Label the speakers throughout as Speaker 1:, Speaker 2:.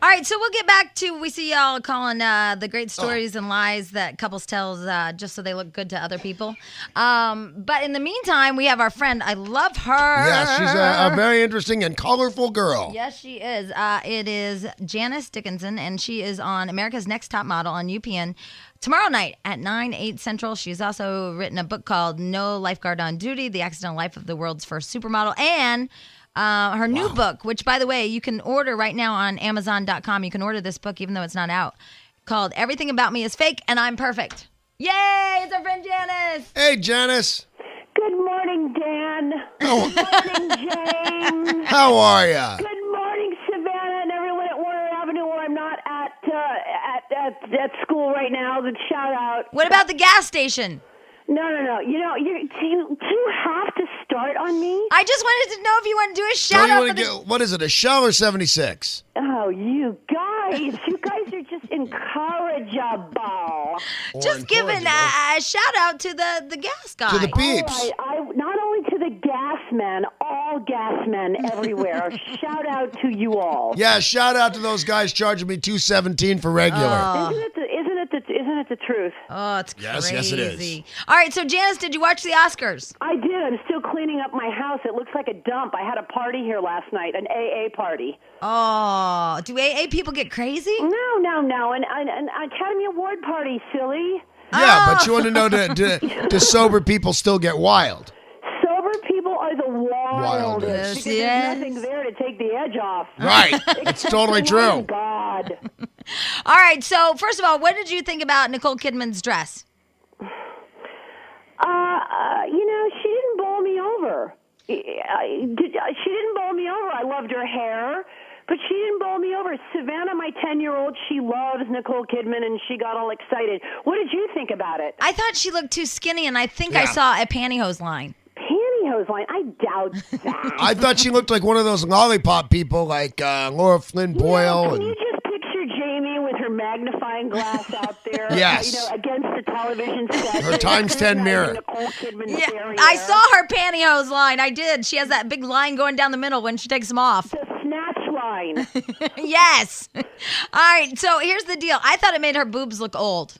Speaker 1: All right, so we'll get back to, we see y'all calling the great stories and lies that couples tell just so they look good to other people. But in the meantime, we have our friend. I love her.
Speaker 2: Yeah, she's a very interesting and colorful girl.
Speaker 1: Yes, she is. It is Janice Dickenson, and she is on America's Next Top Model on UPN tomorrow night at 9/8 Central. She's also written a book called No Lifeguard on Duty, The Accidental Life of the World's First Supermodel, and her new book, which, by the way, you can order right now on Amazon.com. You can order this book even though it's not out, called Everything About Me is Fake and I'm Perfect. Yay! It's our friend Janice.
Speaker 2: Hey, Janice.
Speaker 3: Good morning, Dan.
Speaker 2: Oh.
Speaker 3: Good morning, James.
Speaker 2: How are ya?
Speaker 3: Good morning, Savannah, and everyone at Warner Avenue where I'm not at school right now. Good shout out.
Speaker 1: What about the gas station?
Speaker 3: No. You know, you have to start on me.
Speaker 1: I just wanted to know if you want to do a shout out for the...
Speaker 2: What is it, a Shell or 76?
Speaker 3: Oh, you guys are just incorrigible.
Speaker 1: Just giving a shout out to the gas guy.
Speaker 2: To the peeps.
Speaker 3: All right, not only to the gas men, all gas men everywhere. Shout out to you all.
Speaker 2: Yeah, shout out to those guys charging me $217 for regular.
Speaker 3: Isn't it the truth?
Speaker 1: Oh, it's crazy.
Speaker 2: Yes, it is.
Speaker 1: All right, so Janice, did you watch the Oscars?
Speaker 3: I did. I'm still cleaning up my house. It looks like a dump. I had a party here last night, an AA party.
Speaker 1: Oh, do AA people get crazy?
Speaker 3: No. An Academy Award party, silly.
Speaker 2: Yeah, but you want to know, do sober people still get wild?
Speaker 3: Sober people are the wildest. Because
Speaker 1: Yes.
Speaker 3: there's nothing there to take the edge off.
Speaker 2: Right. It's totally
Speaker 3: Oh,
Speaker 2: true.
Speaker 3: God.
Speaker 1: All right, so first of all, what did you think about Nicole Kidman's dress?
Speaker 3: She didn't bowl me over. She didn't bowl me over. I loved her hair, but she didn't bowl me over. Savannah, my 10-year-old, she loves Nicole Kidman, and she got all excited. What did you think about it?
Speaker 1: I thought she looked too skinny, and I think I saw a pantyhose line.
Speaker 3: Pantyhose line? I doubt that.
Speaker 2: I thought she looked like one of those lollipop people like Laura Flynn Boyle.
Speaker 3: Can you just picture Jamie with her magnifying glass out there?
Speaker 2: Yes.
Speaker 3: Against the television set.
Speaker 2: Her times 10 mirror.
Speaker 3: Nicole Kidman's
Speaker 1: Yeah,
Speaker 3: derriere.
Speaker 1: I saw her pantyhose line. I did. She has that big line going down the middle when she takes them off.
Speaker 3: The snatch line.
Speaker 1: Yes. All right, so here's the deal. I thought it made her boobs look old.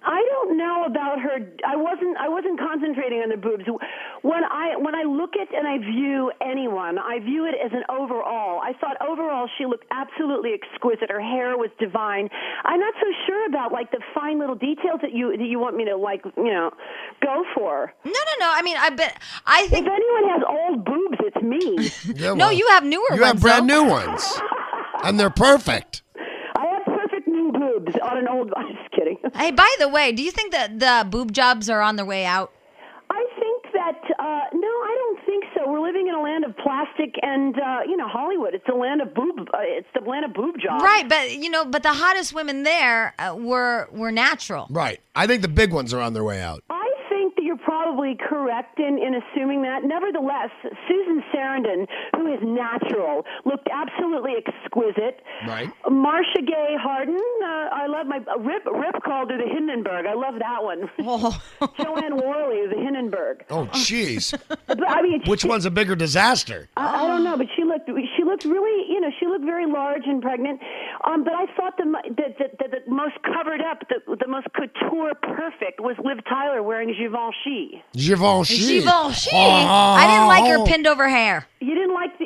Speaker 3: I don't know about her. I wasn't concentrating on the boobs. When I look at and I view anyone, I view it as an overall. I thought overall she looked absolutely exquisite. Her hair was divine. I'm not so sure about like the fine little details that you want me to go for.
Speaker 1: No. I mean, I think
Speaker 3: If anyone has old boobs, it's me.
Speaker 2: Yeah,
Speaker 1: no,
Speaker 2: well,
Speaker 1: you have newer ones.
Speaker 2: You have brand
Speaker 1: though.
Speaker 2: new ones. And they're perfect.
Speaker 3: I have perfect new boobs on an old. I'm just kidding.
Speaker 1: Hey, by the way, do you think that the boob jobs are on their way out?
Speaker 3: I think that no, I don't think so. We're living in a land of plastic and Hollywood. It's a land of boob. It's the land of boob jobs.
Speaker 1: Right, but the hottest women there were natural.
Speaker 2: Right. I think the big ones are on their way out.
Speaker 3: I think that you're probably correct in assuming that. Nevertheless, Susan Sarandon, who is natural, looked absolutely exquisite.
Speaker 2: Right.
Speaker 3: Marcia Gay Harden, I love my Rip called her the Hindenburg. I love that one.
Speaker 1: Oh.
Speaker 3: Joanne Worley, the Hindenburg.
Speaker 2: Oh, jeez.
Speaker 3: But, I mean,
Speaker 2: Which one's a bigger disaster?
Speaker 3: I don't know, but she looked really, she looked very large and pregnant. But I thought the most covered up, the most couture perfect was Liv Tyler wearing Givenchy.
Speaker 2: Givenchy.
Speaker 1: I didn't like her pinned over hair.
Speaker 3: You didn't like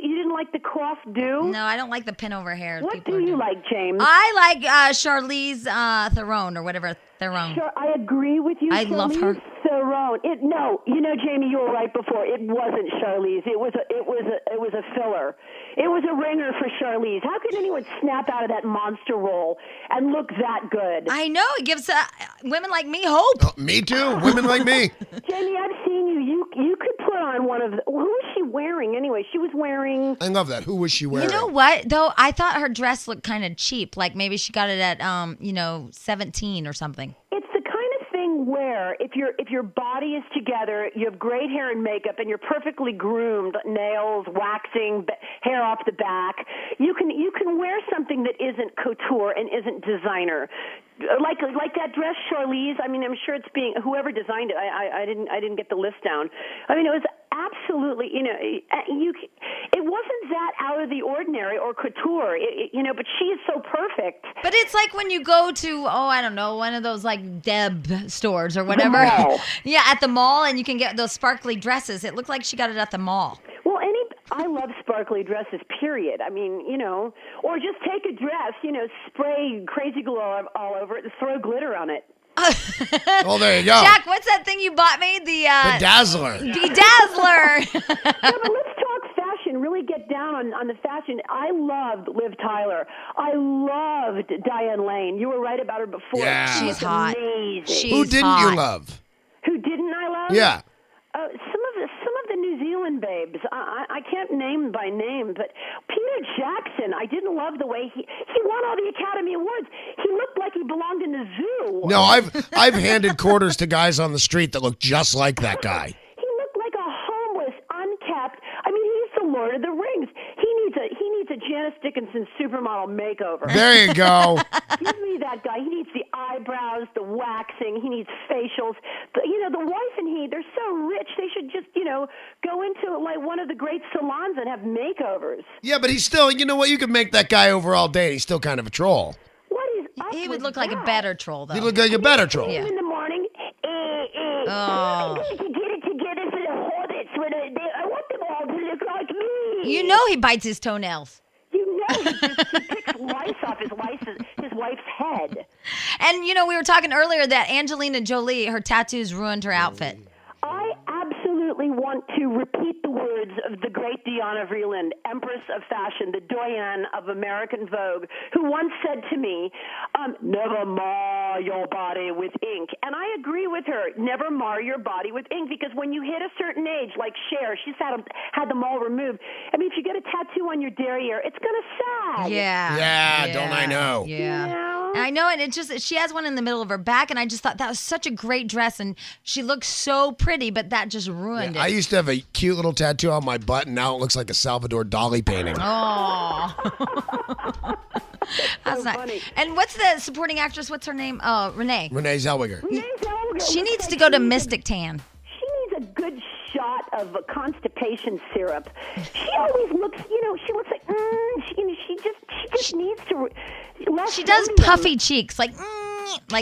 Speaker 3: the coif do?
Speaker 1: No, I don't like the pin over hair.
Speaker 3: What
Speaker 1: people
Speaker 3: do
Speaker 1: are
Speaker 3: you
Speaker 1: doing.
Speaker 3: like, James?
Speaker 1: I like Charlize Theron or whatever Theron.
Speaker 3: Sure, I agree with you.
Speaker 1: I love her.
Speaker 3: Theron. Jamie, you were right before. It wasn't Charlize. It was a filler. It was a ringer for Charlize. How could anyone snap out of that monster role and look that good?
Speaker 1: I know it gives women like me hope.
Speaker 2: Oh, me too. Women like me.
Speaker 3: Jamie, I've seen you. You could put on one of who was she wearing anyway? She was wearing.
Speaker 2: I love that. Who was she wearing?
Speaker 1: You know what though? I thought her dress looked kind of cheap. Like maybe she got it at 17 or something.
Speaker 3: It's the kind of thing where if your body is together, you have great hair and makeup, and you're perfectly groomed, nails, waxing, hair off the back, you can wear something that isn't couture and isn't designer. Like that dress, Charlize. I mean, I'm sure it's being whoever designed it. I didn't get the list down. I mean, it was absolutely, it wasn't that out of the ordinary or couture, but she is so perfect.
Speaker 1: But it's like when you go to, I don't know, one of those like Deb stores or whatever.
Speaker 3: The mall.
Speaker 1: Yeah, at the mall, and you can get those sparkly dresses. It looked like she got it at the mall.
Speaker 3: Well, I love sparkly dresses, period. I mean, or just take a dress, spray crazy glue all over it and throw glitter on it.
Speaker 2: Oh, there you go.
Speaker 1: Jack, what's that thing you bought me? The
Speaker 2: Bedazzler.
Speaker 1: Bedazzler.
Speaker 3: Yeah, but let's talk fashion. Really get down on the fashion. I loved Liv Tyler. I loved Diane Lane. You were right about her before.
Speaker 2: Yeah.
Speaker 1: She's hot.
Speaker 3: Amazing.
Speaker 2: Who didn't
Speaker 1: hot.
Speaker 2: you love?
Speaker 3: Who didn't I love?
Speaker 2: Yeah.
Speaker 3: Some of the New Zealand babes. I can't name by name, but Peter Jackson. I didn't love the way he won all the Academy Awards. He looked like he belonged in the zoo.
Speaker 2: No, I've handed quarters to guys on the street that look just like that guy.
Speaker 3: He looked like a homeless, unkept. I mean, he's the Lord of the Rings. He needs a Janice Dickenson supermodel makeover.
Speaker 2: There you go.
Speaker 3: Give me that guy. He needs the eyebrows, the waxing. He needs facials. The wife and he, they're so rich. They should just, go into like one of the great salons and have makeovers.
Speaker 2: Yeah, but he's still, you know what? You could make that guy over all day and he's still kind of a troll.
Speaker 3: What is up
Speaker 1: He would
Speaker 3: with
Speaker 1: look like a
Speaker 3: that?
Speaker 1: better troll, though.
Speaker 2: He look like a better troll.
Speaker 1: Yeah.
Speaker 3: In the morning,
Speaker 1: Oh.
Speaker 3: I need to get it together for the hobbits. I want them all to look like me.
Speaker 1: You know he bites his toenails.
Speaker 3: You know he picks lice off his wife's head.
Speaker 1: And, we were talking earlier that Angelina Jolie, her tattoos ruined her outfit.
Speaker 3: I absolutely want to repeat the words of the great Diana Vreeland, Empress of Fashion, the doyenne of American Vogue, who once said to me, never mar your body with ink. And I agree with her, never mar your body with ink, because when you hit a certain age, like Cher, she's had them all removed. I mean, if you get a tattoo on your derriere, it's going to sag.
Speaker 1: Yeah.
Speaker 2: Don't I know?
Speaker 1: Yeah.
Speaker 3: You know?
Speaker 1: I know, and she has one in the middle of her back, and I just thought that was such a great dress, and she looks so pretty, but that just ruined
Speaker 2: I
Speaker 1: it.
Speaker 2: used to have a cute little tattoo on my butt, and now it looks like a Salvador Dali painting.
Speaker 1: Oh. That's
Speaker 3: so
Speaker 1: nice.
Speaker 3: funny.
Speaker 1: And what's the supporting actress? What's her name? Oh, Renee.
Speaker 2: Renee Zellweger.
Speaker 1: She needs to go to Mystic Tan.
Speaker 3: She needs a good shot of a constipation syrup. She always looks, she looks like, she just needs to.
Speaker 1: She does
Speaker 3: sodium.
Speaker 1: puffy cheeks, like
Speaker 3: She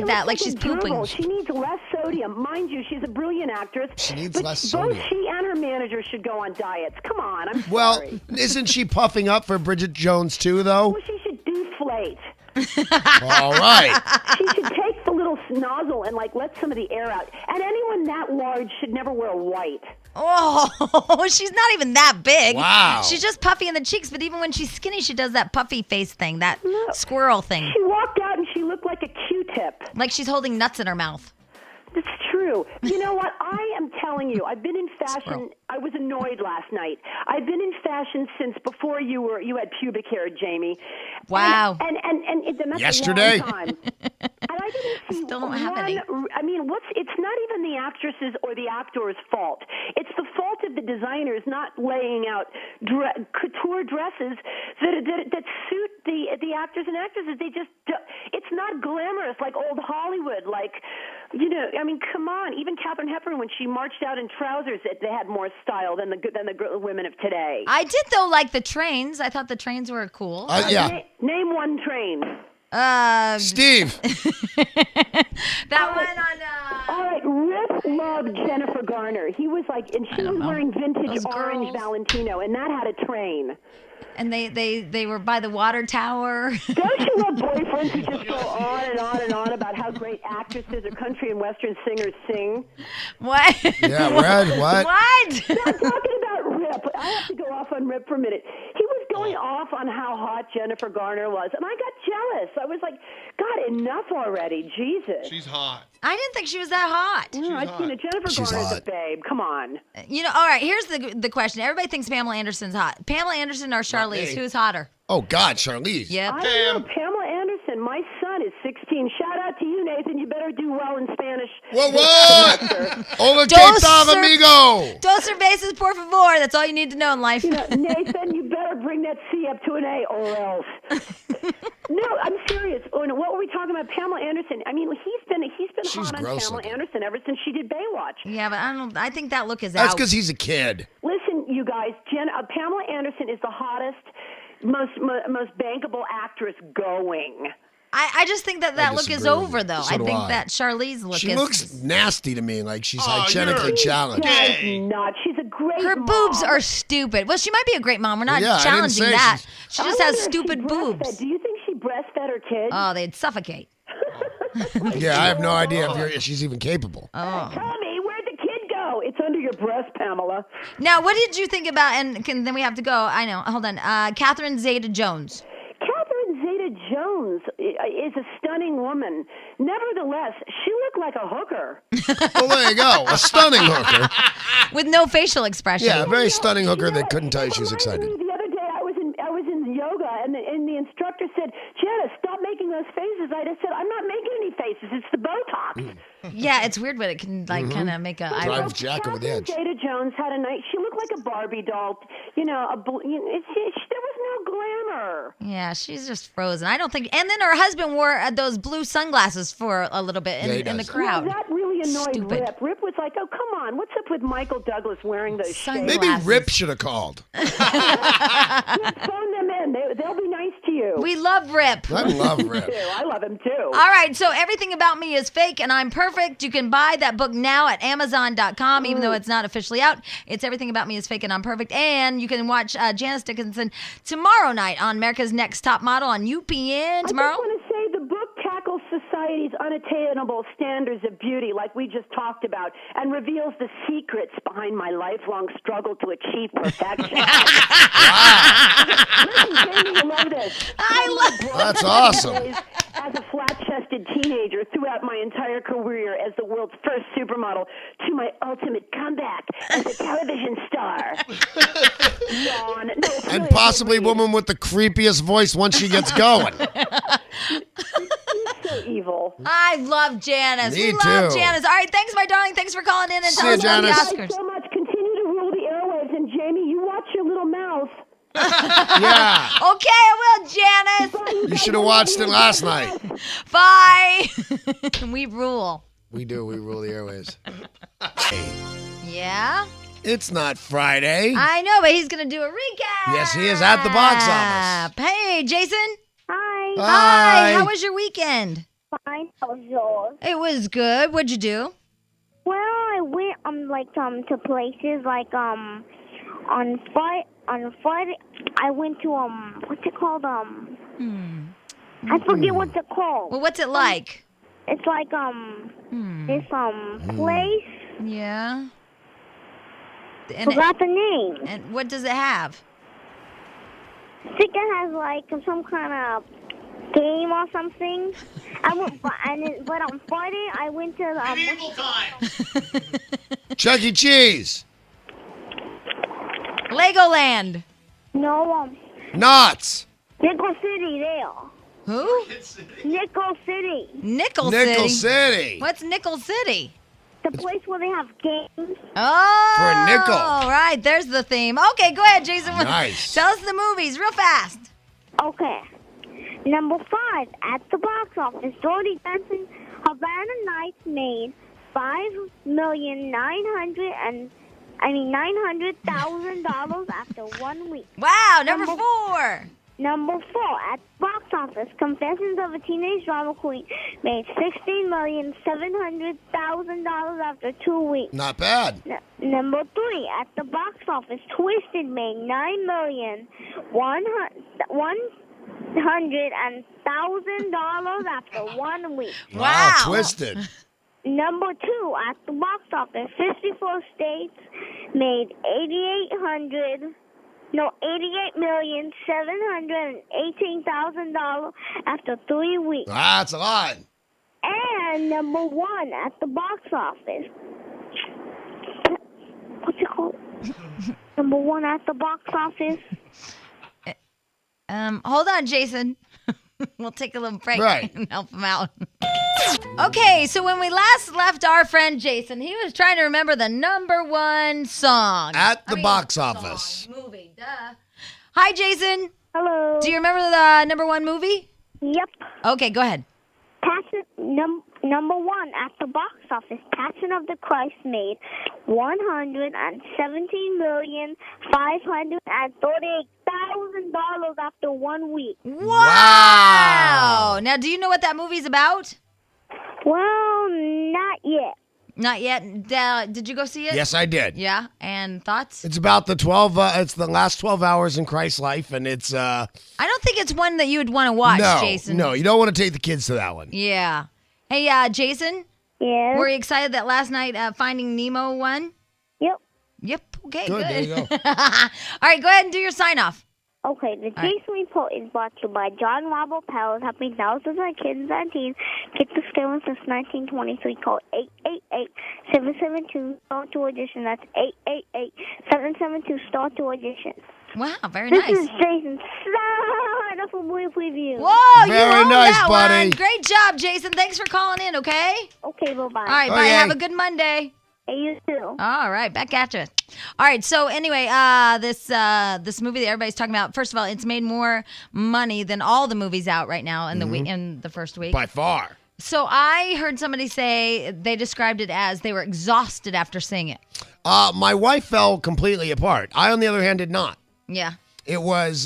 Speaker 1: that,
Speaker 3: looks
Speaker 1: like she's
Speaker 3: a gerbil.
Speaker 1: pooping.
Speaker 3: She needs less sodium. Mind you, she's a brilliant actress.
Speaker 2: She needs
Speaker 3: but
Speaker 2: less
Speaker 3: both
Speaker 2: sodium.
Speaker 3: she and her manager should go on diets. Come on, I'm
Speaker 2: Well,
Speaker 3: sorry.
Speaker 2: isn't she puffing up for Bridget Jones too, though?
Speaker 3: Well, she should deflate.
Speaker 2: All right.
Speaker 3: She should take the little nozzle and let some of the air out. And anyone that large should never wear white.
Speaker 1: Oh, she's not even that big.
Speaker 2: Wow.
Speaker 1: She's just puffy in the cheeks, but even when she's skinny, she does that puffy face thing, that squirrel thing.
Speaker 3: She walked out and she looked like a Q-tip.
Speaker 1: Like she's holding nuts in her mouth.
Speaker 3: That's true. You know what? I am telling you, I've been in fashion. I was annoyed last night. I've been in fashion since before you had pubic hair, Jamie.
Speaker 1: Wow.
Speaker 3: And that's
Speaker 2: Yesterday?
Speaker 3: a long time. And I didn't see
Speaker 1: Still don't have any.
Speaker 3: I mean, it's not even the actresses or the actors' fault. It's the fault of the designers not laying out couture dresses that suit the actors and actresses. It's not glamorous like old Hollywood. I mean, come on. Even Katharine Hepburn, when she marched out in trousers, they had more style than the women of today.
Speaker 1: I did, though, like the trains. I thought the trains were cool.
Speaker 2: Yeah.
Speaker 3: Name one train.
Speaker 2: Steve.
Speaker 1: That one
Speaker 3: All right, Rip loved Jennifer Garner. He was and she was wearing vintage
Speaker 1: Those
Speaker 3: orange
Speaker 1: girls.
Speaker 3: Valentino, and that had a train.
Speaker 1: and they were by the water tower.
Speaker 3: Don't you love boyfriends who just go on and on and on about how great actresses or country and western singers sing?
Speaker 1: What?
Speaker 2: Yeah, what?
Speaker 1: What?
Speaker 3: I'm talking about Rip. I have to go off on Rip for a minute. He was going off on how hot Jennifer Garner was, and I got jealous. I was like, God, enough already. Jesus.
Speaker 4: She's hot.
Speaker 1: I didn't think she was that hot.
Speaker 3: Jennifer
Speaker 2: She's
Speaker 3: Garner's
Speaker 2: hot.
Speaker 3: a babe. Come on.
Speaker 1: All right, here's the question. Everybody thinks Pamela Anderson's hot. Pamela Anderson or Charlize?
Speaker 2: me.
Speaker 1: Who's hotter?
Speaker 2: Oh, God, Charlize.
Speaker 1: Yep.
Speaker 3: I don't know. Pamela Anderson. My son is 16. Shout out to you, Nathan. You better do well in Spanish.
Speaker 2: What? Hola, ¿qué
Speaker 1: Dos
Speaker 2: tal,
Speaker 1: cer-
Speaker 2: amigo?
Speaker 1: Dos cervezas, por favor. That's all you need to know in life.
Speaker 3: Nathan, you better bring that C up to an A or else. No, I'm serious. What were we talking talking about Pamela Anderson. I mean, he's been
Speaker 2: She's
Speaker 3: hot on
Speaker 2: gross
Speaker 3: Pamela
Speaker 2: looking.
Speaker 3: Anderson ever since she did Baywatch.
Speaker 1: Yeah, but I think that look is
Speaker 2: That's
Speaker 1: out.
Speaker 2: because he's a kid.
Speaker 3: Listen, you guys, Pamela Anderson is the hottest, most bankable actress going.
Speaker 1: I just think that look is
Speaker 2: disagree with
Speaker 1: over,
Speaker 2: you.
Speaker 1: though.
Speaker 2: So
Speaker 1: I
Speaker 2: do
Speaker 1: think
Speaker 2: I.
Speaker 1: that Charlize look
Speaker 2: She
Speaker 1: is...
Speaker 2: looks nasty to me, like she's
Speaker 4: Oh,
Speaker 2: hygienically
Speaker 4: you're
Speaker 2: challenged.
Speaker 4: gay.
Speaker 3: Not. She's a great
Speaker 1: Her
Speaker 3: mom.
Speaker 1: boobs are stupid. Well, she might be a great mom. We're not
Speaker 2: Yeah, I didn't
Speaker 1: challenging
Speaker 2: say
Speaker 1: that.
Speaker 2: she's-
Speaker 1: She
Speaker 3: I
Speaker 1: just
Speaker 3: wonder
Speaker 1: has
Speaker 3: if she
Speaker 1: stupid
Speaker 3: breastfed.
Speaker 1: boobs.
Speaker 3: Do you think she breastfed her kids?
Speaker 1: Oh, they'd suffocate.
Speaker 2: Yeah, I have no idea if she's even capable.
Speaker 1: Oh.
Speaker 3: Tell me, where'd the kid go? It's under your breast, Pamela.
Speaker 1: Now, what did you think about, then we have to go, I know, hold on, Catherine Zeta-Jones.
Speaker 3: Catherine Zeta-Jones is a stunning woman. Nevertheless, she looked like a hooker.
Speaker 2: Well, there you go. A stunning hooker.
Speaker 1: With no facial expression.
Speaker 2: Yeah, a very stunning hooker that couldn't tell you she was
Speaker 3: It reminded
Speaker 2: excited.
Speaker 3: me, the other day I was in yoga and the instructor said, Janice, stop making those faces. I just said, I'm not making any faces. It's the Botox.
Speaker 1: Yeah, it's weird, but it can, like, kind of make a...
Speaker 2: Drive Jack over the edge.
Speaker 3: Catherine Zeta-Jones had a night. She looked like a Barbie doll. You know, there was no glamour.
Speaker 1: Yeah, she's just frozen. I don't think... And then her husband wore those blue sunglasses for a little bit
Speaker 2: Yeah, he
Speaker 1: in the
Speaker 2: does.
Speaker 1: crowd.
Speaker 3: Yeah, that really annoyed
Speaker 1: Stupid.
Speaker 3: Rip. Rip was like, oh, come on. What's up with Michael Douglas wearing those
Speaker 1: Sunglasses.
Speaker 3: shades?
Speaker 2: Maybe Rip should have called.
Speaker 3: Phone them in. They'll be nice to you.
Speaker 1: We love Rip.
Speaker 2: I love Rip.
Speaker 3: too. I love him, too.
Speaker 1: All right, so Everything About Me is Fake and I'm Perfect. You can buy that book now at Amazon.com, even though it's not officially out. It's Everything About Me is Fake and I'm Perfect. And you can watch Janice Dickenson tomorrow night on America's Next Top Model on UPN tomorrow.
Speaker 3: I just want to say the book tackles society's unattainable standards of beauty, like we just talked about, and reveals the secrets behind my lifelong struggle to achieve perfection. Listen, Jamie, you love this.
Speaker 1: I love
Speaker 2: That's awesome.
Speaker 3: As a flat-chested teenager throughout my entire career as the world's first supermodel to my ultimate comeback as a television star. Yawn. No, it's
Speaker 2: And
Speaker 3: really
Speaker 2: possibly
Speaker 3: a good
Speaker 2: woman with the creepiest voice once she gets going.
Speaker 3: read. So evil.
Speaker 1: I love Janice.
Speaker 2: Me
Speaker 1: we love
Speaker 2: too.
Speaker 1: Janice. All right, thanks, my darling. Thanks for calling in and
Speaker 2: See
Speaker 1: telling
Speaker 2: you,
Speaker 1: us about the
Speaker 2: Janice.
Speaker 3: Thank
Speaker 1: Oscars.
Speaker 3: you so much. Continue to rule the airwaves. And Jamie, you watch your little mouth.
Speaker 2: Yeah.
Speaker 1: Okay, I will, Janice.
Speaker 2: You should have watched it last night.
Speaker 1: Bye. We rule.
Speaker 2: We do. We rule the airways. Hey,
Speaker 1: Yeah?
Speaker 2: it's not Friday.
Speaker 1: I know, but he's going to do a recap.
Speaker 2: Yes, he is at the box office.
Speaker 1: Hey, Jason.
Speaker 5: Hi.
Speaker 1: Hi. How was your weekend?
Speaker 5: Fine. How was yours?
Speaker 1: It was good. What'd you do?
Speaker 5: Well, I went to places like on Friday I went to what's it called I forget what's it called.
Speaker 1: Well, what's it like?
Speaker 5: It's like this place.
Speaker 1: Yeah. And,
Speaker 5: Forgot the name.
Speaker 1: and what does it have?
Speaker 5: I think it has like some kind of game or something. I went, but on Friday I went to
Speaker 4: Medieval times.
Speaker 2: Chuck E. Cheese.
Speaker 1: Legoland.
Speaker 5: no
Speaker 2: Knott's.
Speaker 5: Nickel City there.
Speaker 1: Who?
Speaker 5: Nickel City,
Speaker 1: Nickel
Speaker 2: Nickel
Speaker 1: City.
Speaker 2: City.
Speaker 1: What's Nickel City?
Speaker 5: the place where they have games.
Speaker 1: Oh.
Speaker 2: For a nickel.
Speaker 1: All right, there's the theme. Okay, go ahead, Jason.
Speaker 2: Nice.
Speaker 1: Tell us the movies real fast.
Speaker 5: Okay. Number 5 at the box office. Jodie Benson, Havana Nights made $900,000 after 1 week.
Speaker 1: Wow, number 4.
Speaker 5: Number 4 at box office. Confessions of a Teenage Drama Queen made $16,700,000 after 2 weeks.
Speaker 2: Not bad.
Speaker 5: Number 3 at the box office. Twisted made $9,100,000 after 1 week.
Speaker 1: Wow.
Speaker 2: Twisted.
Speaker 5: Number 2 at the box office. 54 states made $88,718,000 after 3 weeks.
Speaker 2: That's a lot.
Speaker 5: And number 1 at the box office. What's it called? Number 1 at the box office.
Speaker 1: Hold on, Jason. We'll take a little break
Speaker 2: Right.
Speaker 1: and help him out. Okay, so when we last left our friend Jason, he was trying to remember the number 1 song.
Speaker 2: At the box office.
Speaker 1: Movie, duh. Hi, Jason.
Speaker 5: Hello.
Speaker 1: Do you remember the number 1 movie?
Speaker 5: Yep.
Speaker 1: Okay, go ahead.
Speaker 5: Number one at the box office, Passion of the Christ made $117,538,000 after 1 week.
Speaker 1: Wow. Now, do you know what that movie's about?
Speaker 5: Well, not yet.
Speaker 1: Not yet. Did you go see it?
Speaker 2: Yes, I did.
Speaker 1: Yeah. And thoughts?
Speaker 2: It's about the 12. It's the last 12 hours in Christ's life, and it's.
Speaker 1: I don't think it's one that you would want to watch, Jason.
Speaker 2: No, you don't want to take the kids to that one.
Speaker 1: Yeah. Hey, Jason.
Speaker 5: Yeah.
Speaker 1: Were you excited that last night Finding Nemo won?
Speaker 5: Yep.
Speaker 1: Yep. Okay.
Speaker 2: Good. There you go.
Speaker 1: All right. Go ahead and do your sign off.
Speaker 5: Okay, the Jason Report is brought to you by John Robert Powell, helping thousands of kids and teens get the skills since 1923. Call 888-772-STAR-2 audition. That's 888-772-STAR-2 audition.
Speaker 1: Wow. Very
Speaker 5: This
Speaker 1: nice.
Speaker 5: is Jason's wonderful movie preview.
Speaker 1: Whoa,
Speaker 2: Very
Speaker 1: you owned
Speaker 2: nice,
Speaker 1: that
Speaker 2: buddy.
Speaker 1: one. Great job, Jason. Thanks for calling in, okay?
Speaker 5: Okay, bye-bye.
Speaker 1: All right, bye.
Speaker 2: Okay.
Speaker 1: Have a good Monday.
Speaker 5: Hey, you too.
Speaker 1: All right, back at you. All right, so anyway, this movie that everybody's talking about, first of all, it's made more money than all the movies out right now in the week, in the first week.
Speaker 2: By far.
Speaker 1: So I heard somebody say they described it as they were exhausted after seeing it.
Speaker 2: My wife fell completely apart. I, on the other hand, did not.
Speaker 1: Yeah.
Speaker 2: It was,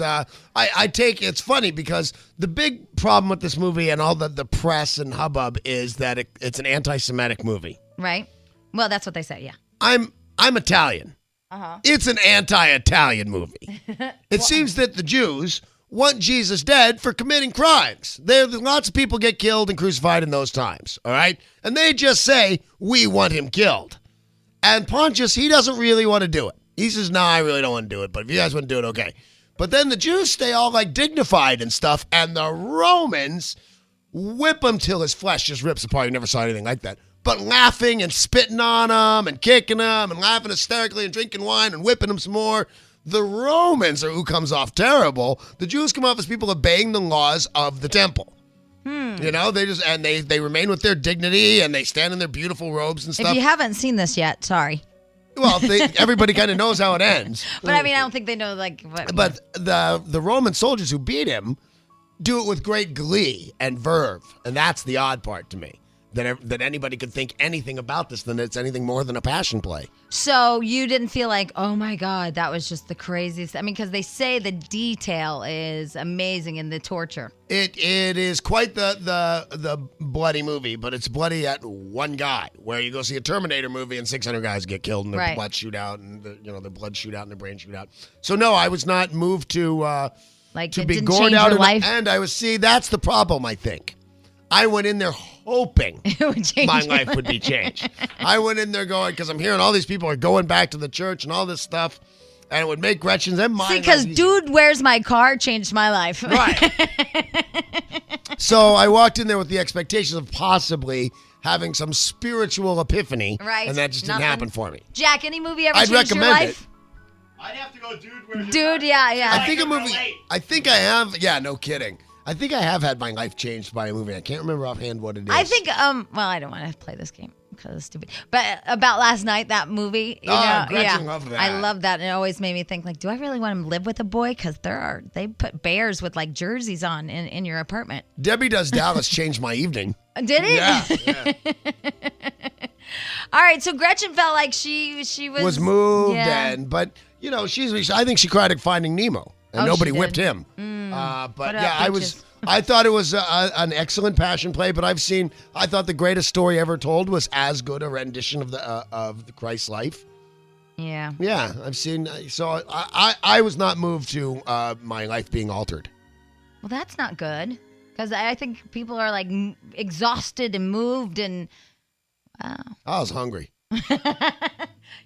Speaker 2: it's funny because the big problem with this movie and all the press and hubbub is that it's an anti-Semitic movie.
Speaker 1: Right? Well, that's what they say, yeah.
Speaker 2: I'm Italian.
Speaker 1: Uh-huh.
Speaker 2: It's an anti-Italian movie. It seems that the Jews want Jesus dead for committing crimes. Lots of people get killed and crucified in those times, all right? And they just say, we want him killed. And Pontius, he doesn't really want to do it. He says, no, I really don't want to do it, but if you guys want to do it, okay. But then the Jews stay all like dignified and stuff, and the Romans whip him till his flesh just rips apart. You never saw anything like that. But laughing and spitting on him and kicking him and laughing hysterically and drinking wine and whipping him some more. The Romans are who comes off terrible. The Jews come off as people obeying the laws of the temple. You know, they remain with their dignity and they stand in their beautiful robes and stuff.
Speaker 1: If you haven't seen this yet, sorry.
Speaker 2: Well, everybody kind of knows how it ends.
Speaker 1: But I mean, I don't think they know, like...
Speaker 2: But the Roman soldiers who beat him do it with great glee and verve. And that's the odd part to me. That anybody could think anything about this than it's anything more than a passion play.
Speaker 1: So you didn't feel like, oh my God, that was just the craziest. I mean, because they say the detail is amazing in the torture.
Speaker 2: It is quite the bloody movie, but it's bloody at one guy. Where you go see a Terminator movie and 600 guys get killed and their blood shoot out and their blood shoot out and their brain shoot out. So no, I was not moved to be gored out in the end. That's the problem, I think. I went in there hoping my life would be changed. I went in there going, because I'm hearing all these people are going back to the church and all this stuff, and it would make Gretchen's and mine.
Speaker 1: See, because Dude, Where's My Car changed my life.
Speaker 2: Right. So I walked in there with the expectations of possibly having some spiritual epiphany.
Speaker 1: Right.
Speaker 2: And that just didn't happen for me.
Speaker 1: Jack, any movie ever
Speaker 2: I'd
Speaker 1: changed your
Speaker 2: recommend
Speaker 1: life?
Speaker 2: it.
Speaker 4: I'd have to go, Dude, where's
Speaker 1: Dude, yeah.
Speaker 2: I think a movie. I think I have. Yeah, no kidding. I think I have had my life changed by a movie. I can't remember offhand what it is.
Speaker 1: I think, well, I don't want to play this game because it's stupid. But about last night, that movie,
Speaker 2: Gretchen loved that.
Speaker 1: I love that. And it always made me think, like, do I really want to live with a boy? Because they put bears with, like, jerseys on in your apartment.
Speaker 2: Debbie Does Dallas changed my evening.
Speaker 1: Did it?
Speaker 2: Yeah.
Speaker 1: All right, so Gretchen felt like she
Speaker 2: was moved,
Speaker 1: yeah.
Speaker 2: but, I think she cried at Finding Nemo. And nobody whipped him. But yeah, I thought it was an excellent passion play, but I thought the greatest story ever told was as good a rendition of the Christ's life.
Speaker 1: Yeah.
Speaker 2: Yeah, so I was not moved to my life being altered.
Speaker 1: Well, that's not good, because I think people are like exhausted and moved and, wow.
Speaker 2: I was hungry.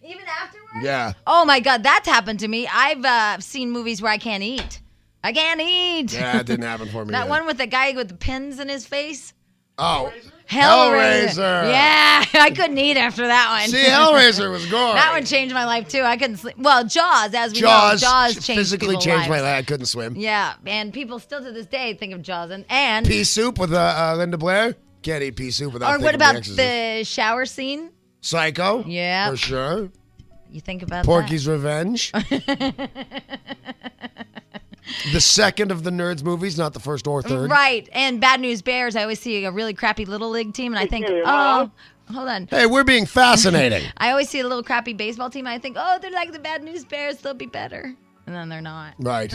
Speaker 1: Even afterwards?
Speaker 2: Yeah.
Speaker 1: Oh my God, that's happened to me. I've seen movies where I can't eat. I can't eat.
Speaker 2: Yeah, it didn't happen for me.
Speaker 1: That one with the guy with the pins in his face.
Speaker 2: Oh,
Speaker 1: Hellraiser. Yeah, I couldn't eat after that one.
Speaker 2: See, Hellraiser was gory.
Speaker 1: That one changed my life too. I couldn't sleep. Well, Jaws, as we know, Jaws changed
Speaker 2: physically changed my
Speaker 1: lives.
Speaker 2: life. I couldn't swim.
Speaker 1: Yeah, and people still to this day think of Jaws and
Speaker 2: Pea soup with Linda Blair. Can't eat pea soup without.
Speaker 1: Or what about the shower scene?
Speaker 2: Psycho.
Speaker 1: Yeah,
Speaker 2: for sure.
Speaker 1: You think about
Speaker 2: Porky's Revenge. The second of the Nerds movies, not the first or third.
Speaker 1: Right. And Bad News Bears, I always see a really crappy Little League team, and I think, hold on.
Speaker 2: Hey, we're being fascinating.
Speaker 1: I always see a little crappy baseball team, and I think, oh, they're like the Bad News Bears. They'll be better. And then they're not.
Speaker 2: Right.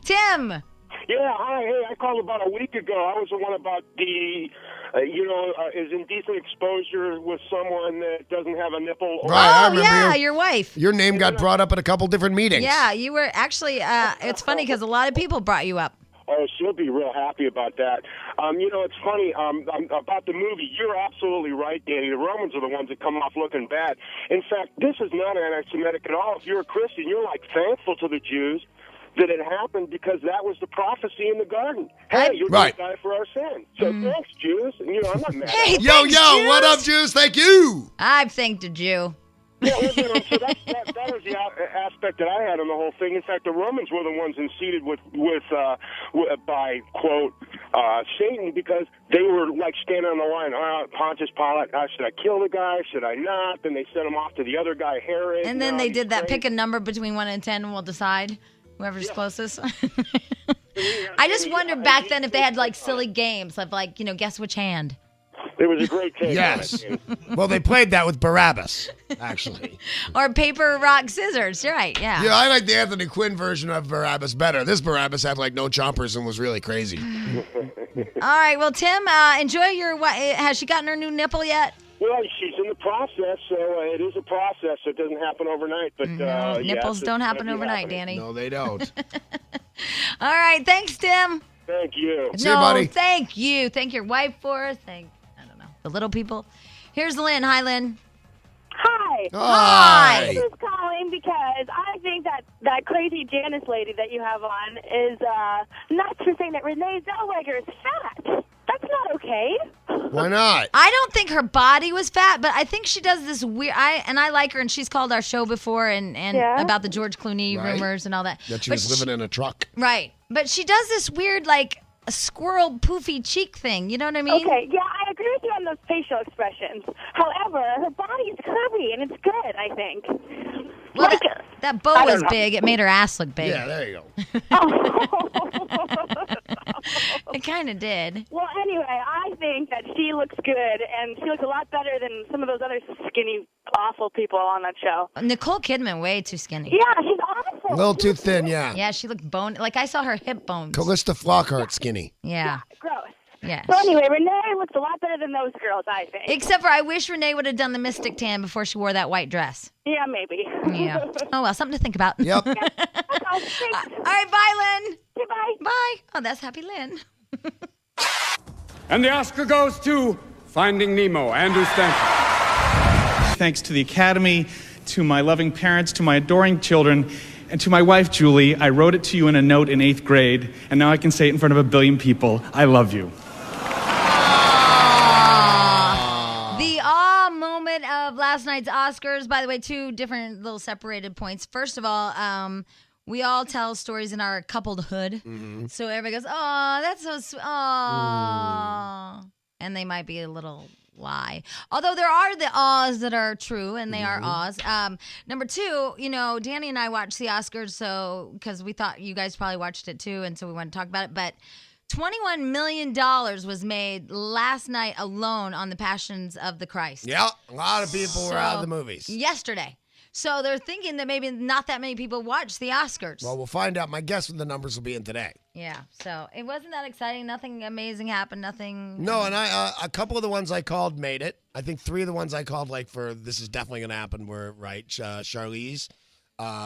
Speaker 1: Tim.
Speaker 6: Yeah, hi. Hey, I called about a week ago. I was the one about the, is indecent exposure with someone that doesn't have a nipple.
Speaker 2: Right, I
Speaker 1: Oh,
Speaker 2: remember
Speaker 1: yeah,
Speaker 2: you.
Speaker 1: your wife.
Speaker 2: Your name got brought up at a couple different meetings.
Speaker 1: Yeah, you were actually, it's funny because a lot of people brought you up.
Speaker 6: Oh, she'll be real happy about that. It's funny about the movie. You're absolutely right, Danny. The Romans are the ones that come off looking bad. In fact, this is not anti-Semitic at all. If you're a Christian, you're like thankful to the Jews that it happened because that was the prophecy in the garden. Hey, you're going to die for our sins. So thanks, Jews. And, I'm not mad.
Speaker 1: Hey,
Speaker 2: Yo,
Speaker 1: thanks,
Speaker 2: yo, what
Speaker 1: Jews.
Speaker 2: up, Jews? Thank you.
Speaker 1: I've thanked a Jew.
Speaker 6: Yeah, well, so that was the aspect that I had on the whole thing. In fact, the Romans were the ones seated by, quote, Satan because they were like standing on the line. Pontius Pilate, should I kill the guy? Should I not? Then they sent him off to the other guy, Herod.
Speaker 1: And then they did that pick a number between 1 and 10 and we'll decide whoever's closest. I just wondered back then if they had like silly games of like, guess which hand.
Speaker 6: It was a great take.
Speaker 2: Yes. Well, they played that with Barabbas, actually.
Speaker 1: Or paper, rock, scissors. You're right, yeah.
Speaker 2: Yeah, I like the Anthony Quinn version of Barabbas better. This Barabbas had like no chompers and was really crazy.
Speaker 1: All right, well, Tim, enjoy your, has she gotten her new nipple yet?
Speaker 6: Well, she's in the process, so it is a process. So it doesn't happen overnight. But
Speaker 1: nipples don't happen overnight, Danny.
Speaker 2: No, they don't.
Speaker 1: All right, thanks, Tim.
Speaker 6: Thank you.
Speaker 2: See you, buddy.
Speaker 1: Thank you. Thank your wife for us. The little people. Here's Lynn. Hi, Lynn.
Speaker 5: Hi.
Speaker 2: Hi.
Speaker 5: I was calling because I think that crazy Janice lady that you have on is nuts for saying that Renee Zellweger is fat. That's not okay.
Speaker 2: Why not?
Speaker 1: I don't think her body was fat, but I think she does this weird. I like her, and she's called our show before, and about the George Clooney rumors and all that.
Speaker 2: That she was living in a truck.
Speaker 1: Right, but she does this weird like a squirrel poofy cheek thing. You know what I mean?
Speaker 5: Okay, yeah, I agree with you on those facial expressions. However, her body is curvy, and it's good, I think.
Speaker 1: Well, that bow was big. It made her ass look big.
Speaker 2: Yeah, there you go.
Speaker 1: It kind of did.
Speaker 5: Well, anyway, I think that she looks good, and she looks a lot better than some of those other skinny, awful people on that show.
Speaker 1: Nicole Kidman, way too skinny.
Speaker 5: Yeah, she's awful.
Speaker 2: A little too thin, yeah.
Speaker 1: Yeah, she looked bone. Like I saw her hip bones.
Speaker 2: Callista Flockhart skinny.
Speaker 1: Yeah.
Speaker 5: Gross.
Speaker 1: Yes.
Speaker 5: So anyway, Renee looks a lot better than those girls, I think.
Speaker 1: Except for I wish Renee would have done the mystic tan before she wore that white dress.
Speaker 5: Yeah, maybe.
Speaker 1: Yeah. Oh, well, something to think about.
Speaker 2: Yep.
Speaker 1: All right, bye, Lynn.
Speaker 5: Goodbye.
Speaker 1: Bye. Oh, that's Happy Lynn.
Speaker 7: And the Oscar goes to Finding Nemo, Andrew Stanton.
Speaker 8: Thanks to the Academy, to my loving parents, to my adoring children, and to my wife, Julie. I wrote it to you in a note in 8th grade, and now I can say it in front of 1 billion people. I love you.
Speaker 1: The moment of last night's Oscars. By the way, 2 different little separated points. First of all, we all tell stories in our coupledhood. Mm-hmm. So everybody goes, oh, that's so sweet. Oh. And they might be a little lie. Although there are the ahs that are true, and they are ahs. Number 2, Danny and I watched the Oscars, so because we thought you guys probably watched it too, and so we wanted to talk about it. But $21 million was made last night alone on the Passions of the Christ.
Speaker 2: Yeah, a lot of people were out of the movies.
Speaker 1: Yesterday. So they're thinking that maybe not that many people watched the Oscars.
Speaker 2: Well, we'll find out. My guess the numbers will be in today.
Speaker 1: Yeah, so it wasn't that exciting. Nothing amazing happened. Nothing.
Speaker 2: No, and a couple of the ones I called made it. I think 3 of the ones I called for this is definitely going to happen were right. Charlize,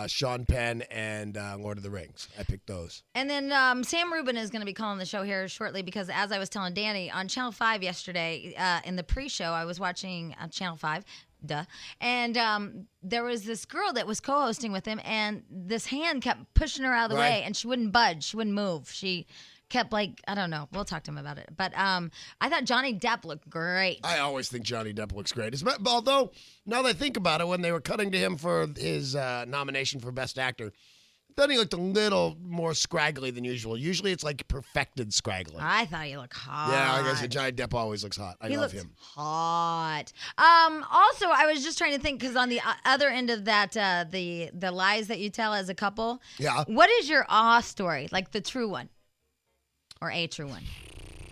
Speaker 2: Sean Penn, and Lord of the Rings. I picked those.
Speaker 1: And then Sam Rubin is going to be calling the show here shortly because, as I was telling Danny, on Channel 5 yesterday, in the pre-show, I was watching Channel 5. Duh. And there was this girl that was co-hosting with him, and this hand kept pushing her out of the way, and she wouldn't budge. She wouldn't move. She kept I don't know. We'll talk to him about it. But I thought Johnny Depp looked great.
Speaker 2: I always think Johnny Depp looks great. Although, now that I think about it, when they were cutting to him for his nomination for Best Actor, Then he looked a little more scraggly than usual. Usually it's like perfected scraggly.
Speaker 1: I thought he looked hot.
Speaker 2: Yeah, like I said, Johnny Depp always looks hot. I
Speaker 1: He
Speaker 2: love
Speaker 1: looks
Speaker 2: him.
Speaker 1: hot. Also, I was just trying to think because on the other end of that, the lies that you tell as a couple.
Speaker 2: Yeah.
Speaker 1: What is your awe story? Like the true one, or a true one?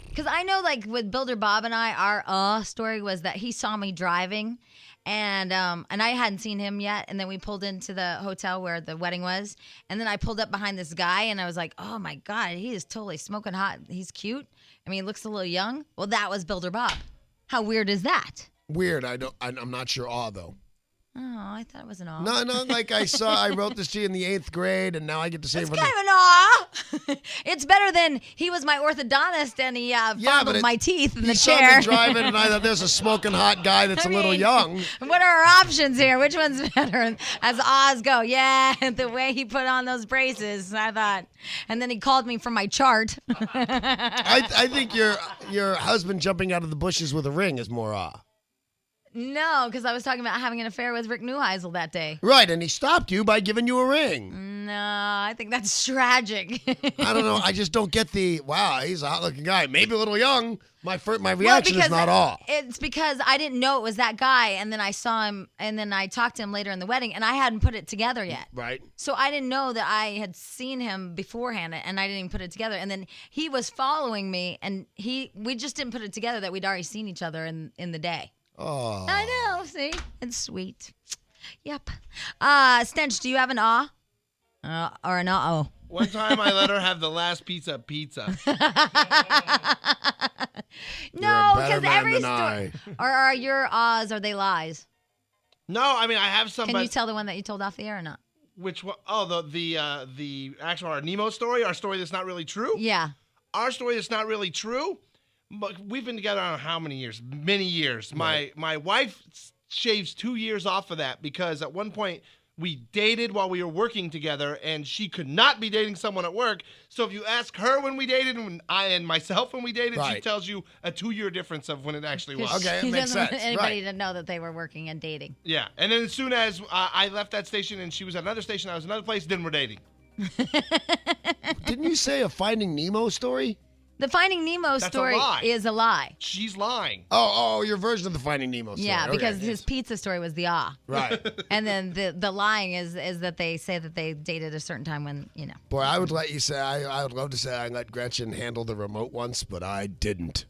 Speaker 1: Because I know, like with Builder Bob and I, our awe story was that he saw me driving. And I hadn't seen him yet. And then we pulled into the hotel where the wedding was. And then I pulled up behind this guy and I was like, oh my God, he is totally smoking hot. He's cute. I mean, he looks a little young. Well, that was Builder Bob. How weird is that?
Speaker 2: Weird. I'm not sure awe though.
Speaker 1: Oh, I thought it was an awe.
Speaker 2: No, like I wrote this to you in the 8th grade, and now I get to say
Speaker 1: It's kind of an awe. It's better than he was my orthodontist and he fondled my teeth in the chair.
Speaker 2: He saw me driving, and I thought there's a smoking hot guy that's a little young.
Speaker 1: What are our options here? Which one's better as awes go? Yeah, the way he put on those braces, I thought. And then he called me for my chart.
Speaker 2: I think your husband jumping out of the bushes with a ring is more awe.
Speaker 1: No, because I was talking about having an affair with Rick Neuheisel that day.
Speaker 2: Right, and he stopped you by giving you a ring.
Speaker 1: No, I think that's tragic.
Speaker 2: I don't know. I just don't get wow, he's a hot-looking guy. Maybe a little young. My reaction is not awe.
Speaker 1: It's because I didn't know it was that guy, and then I saw him, and then I talked to him later in the wedding, and I hadn't put it together yet.
Speaker 2: Right.
Speaker 1: So I didn't know that I had seen him beforehand, and I didn't even put it together. And then he was following me, and we just didn't put it together that we'd already seen each other in the day.
Speaker 2: Oh.
Speaker 1: I know, see? It's sweet. Yep. Stench, do you have an awe? Or an uh-oh?
Speaker 9: One time I let her have the last piece of pizza.
Speaker 1: No, because every story... Or are your ahs, are they lies?
Speaker 9: No, I mean, I have some...
Speaker 1: Can you tell the one that you told off the air or not?
Speaker 9: Which one? Oh, the actual our Nemo story, our story that's not really true?
Speaker 1: Yeah.
Speaker 9: Our story that's not really true? But we've been together on how many years? Many years.
Speaker 2: Right.
Speaker 9: My wife shaves 2 years off of that because at one point we dated while we were working together, and she could not be dating someone at work. So if you ask her when we dated and myself when we dated, she tells you a 2-year difference of when it actually was.
Speaker 2: Okay,
Speaker 1: She
Speaker 2: it makes
Speaker 1: doesn't
Speaker 2: sense.
Speaker 1: want anybody to know that they were working and dating.
Speaker 9: Yeah, and then as soon as I left that station and she was at another station, I was at another place, then we're dating.
Speaker 2: Didn't you say a Finding Nemo story?
Speaker 1: The Finding Nemo story is a lie.
Speaker 9: She's lying.
Speaker 2: Oh, your version of the Finding Nemo story.
Speaker 1: Yeah, because
Speaker 2: Okay.
Speaker 1: his pizza story was the
Speaker 2: Right.
Speaker 1: And then the lying is that they say that they dated a certain time when, you know.
Speaker 2: Boy, I would let you say, I would love to say I let Gretchen handle the remote once, but I didn't.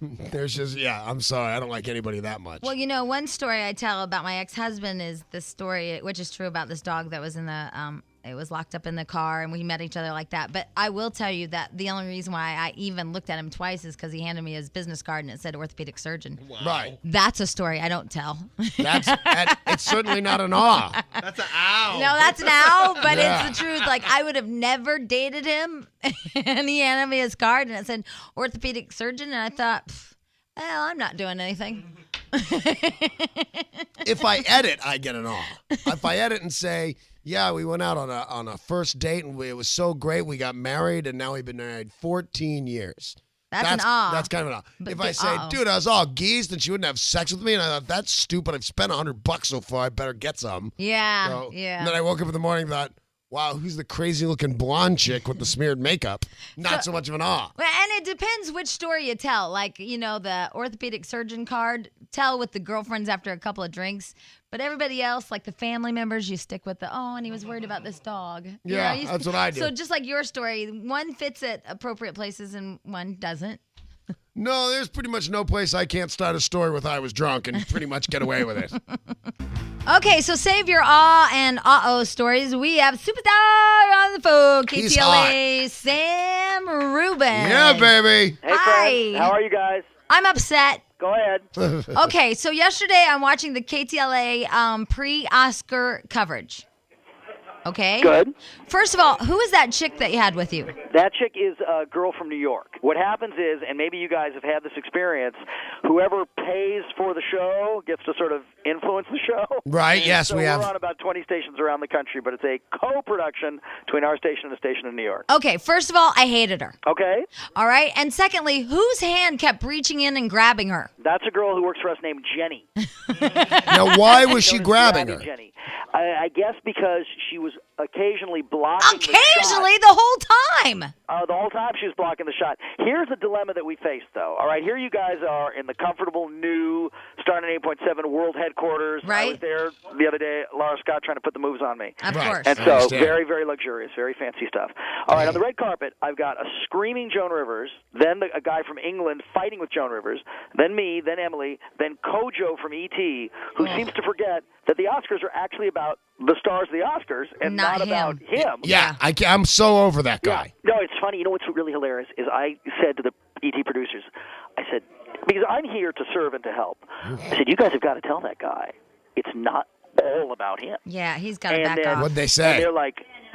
Speaker 2: There's just, I'm sorry. I don't like anybody that much.
Speaker 1: Well, you know, one story I tell about my ex-husband is the story, which is true about this dog that was in the, it was locked up in the car and we met each other like that. But I will tell you that the only reason why I even looked at him twice is because he handed me his business card and it said orthopedic surgeon.
Speaker 9: Wow.
Speaker 2: Right.
Speaker 1: That's a story I don't tell.
Speaker 2: It's certainly not an awe.
Speaker 9: That's an ow.
Speaker 1: No, that's an ow, but it's the truth. Like, I would have never dated him, and he handed me his card, and it said orthopedic surgeon, and I thought, well, I'm not doing anything.
Speaker 2: If I edit, I get an awe. If I edit and say, yeah, we went out on a first date, and it was so great, we got married, and now we've been married 14 years.
Speaker 1: That's an awe.
Speaker 2: That's kind of an awe.
Speaker 1: But
Speaker 2: if I say, dude, I was all geezed and she wouldn't have sex with me, and I thought, that's stupid. I've spent $100 so far. I better get some.
Speaker 1: Yeah,
Speaker 2: So,
Speaker 1: yeah.
Speaker 2: And then I woke up in the morning and thought, wow, who's the crazy-looking blonde chick with the smeared makeup? Not so much of an awe.
Speaker 1: Well, and it depends which story you tell. Like, you know, the orthopedic surgeon card, tell with the girlfriends after a couple of drinks. But everybody else, like the family members, you stick with and he was worried about this dog.
Speaker 2: Yeah, that's what I do.
Speaker 1: So just like your story, one fits at appropriate places and one doesn't.
Speaker 2: No, there's pretty much no place I can't start a story with I was drunk and pretty much get away with it.
Speaker 1: Okay, so save your awe and uh-oh stories. We have superstar on the phone,
Speaker 2: He's
Speaker 1: KTLA, Sam Rubin.
Speaker 2: Yeah, baby.
Speaker 10: Hey,
Speaker 1: Hi.
Speaker 10: friends. How are you guys?
Speaker 1: I'm upset.
Speaker 10: Go ahead.
Speaker 1: Okay, so yesterday I'm watching the KTLA pre-Oscar coverage. Okay?
Speaker 10: Good.
Speaker 1: First of all, who is that chick that you had with you?
Speaker 10: That chick is a girl from New York. What happens is, and maybe you guys have had this experience, whoever pays for the show gets to sort of influence the show.
Speaker 2: Right, yes,
Speaker 10: so
Speaker 2: we have.
Speaker 10: We're on about 20 stations around the country, but it's a co-production between our station and a station in New York.
Speaker 1: Okay, first of all, I hated her.
Speaker 10: Okay.
Speaker 1: All right? And secondly, whose hand kept reaching in and grabbing her?
Speaker 10: That's a girl who works for us named Jenny.
Speaker 2: Now, why was she
Speaker 10: Known as
Speaker 2: grabbing her?
Speaker 10: Jenny. I guess because she was occasionally blocking
Speaker 1: Occasionally, the whole time.
Speaker 10: the whole time she was blocking the shot. Here's the dilemma that we face, though. All right, here you guys are in the comfortable new Starting 8.7 World Headquarters.
Speaker 1: Right.
Speaker 10: I was there the other day, Laura Scott trying to put the moves on me.
Speaker 1: Of course.
Speaker 10: And so, very, very luxurious, very fancy stuff. All right, on the red carpet, I've got a screaming Joan Rivers, then a guy from England fighting with Joan Rivers, then me, then Emily, then Kojo from E.T., who seems to forget that the Oscars are actually about the stars of the Oscars and not about him.
Speaker 2: Yeah, I'm so over that guy.
Speaker 10: Yeah. No, it's funny. You know what's really hilarious is I said to the E.T. producers, I said, because I'm here to serve and to help, I said, you guys have got to tell that guy it's not all about him.
Speaker 1: Yeah, he's got to back off.
Speaker 2: What'd they say?
Speaker 10: And